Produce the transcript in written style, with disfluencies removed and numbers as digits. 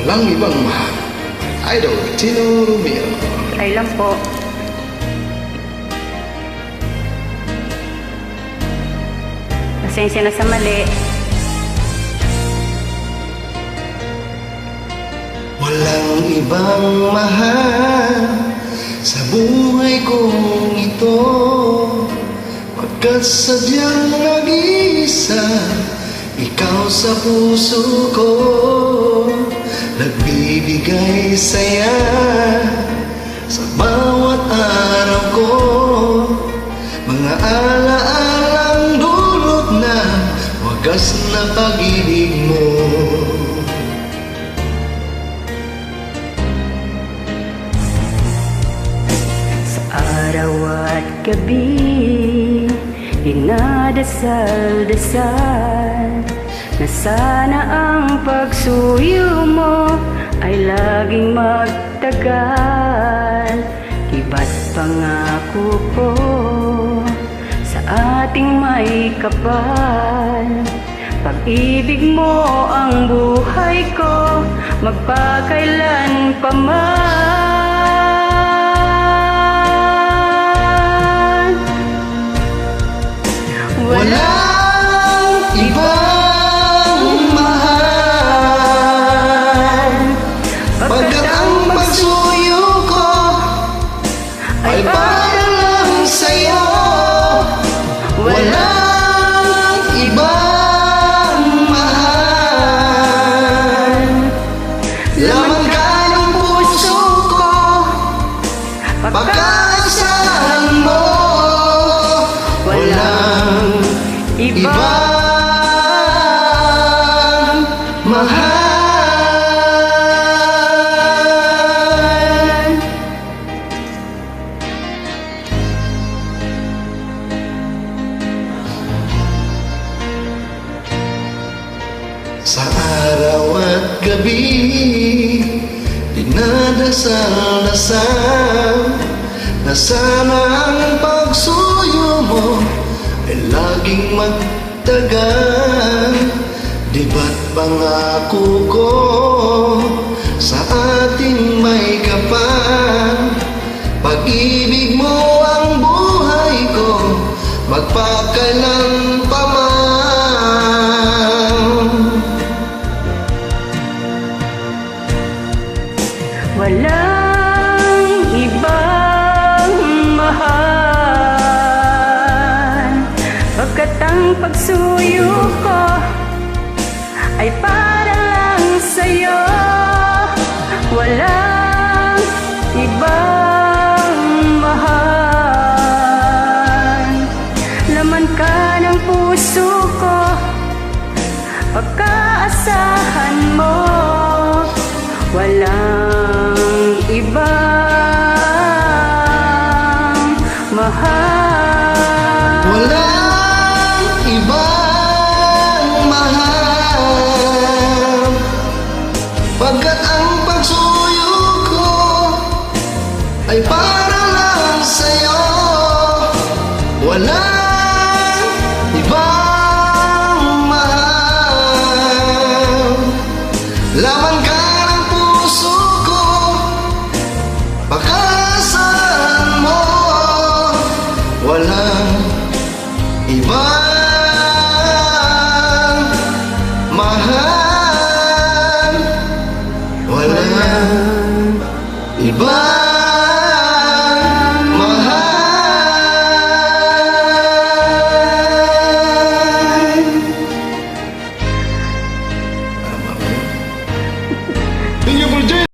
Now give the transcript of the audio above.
walang ibang mahal. Idol Tino Romeo. Ay lang po. Pasensya na sa mali. Walang ibang mahal sa buhay kong ito, pagkat sadyang nag-iisa ikaw sa puso ko, nagbibigay saya sa bawat araw ko, mga alaalang dulot na wagas na pag-ibig mo. Araw at gabi, dinadasal-dasal na sana ang pagsuyo mo ay laging magtagal. Iba't pangako ko sa ating may kapal, pag-ibig mo ang buhay ko magpakailan pa man. Walang ibang mahal, pagkat ang pagsuyo ko ay para lang sa'yo. Walang ibang mahal, laman ka ng puso ko, pagkaasahan mo. Walang ibang mahal. Sa araw at gabi, dinadasal-dasal na sana ang pagsuyo mo ay laging magtagal. Di ba't pangako ko sa ating may kapal, pag-ibig mo ang buhay ko magpakailan pa man. Walang ibang mahal, pagkat ang pagsuyo ko ay para lang sa'yo. Walang ibang mahal, laman ka ng puso ko, pagkaasahan mo. Walang ibang mahal. Walang ibang mahal, pagkat ang pagsuyo ko ay para lang sa'yo. Walang ibang mahal, laman ka ng puso ko, pagkaasahan mo. Walang ibang mahal, walang ibang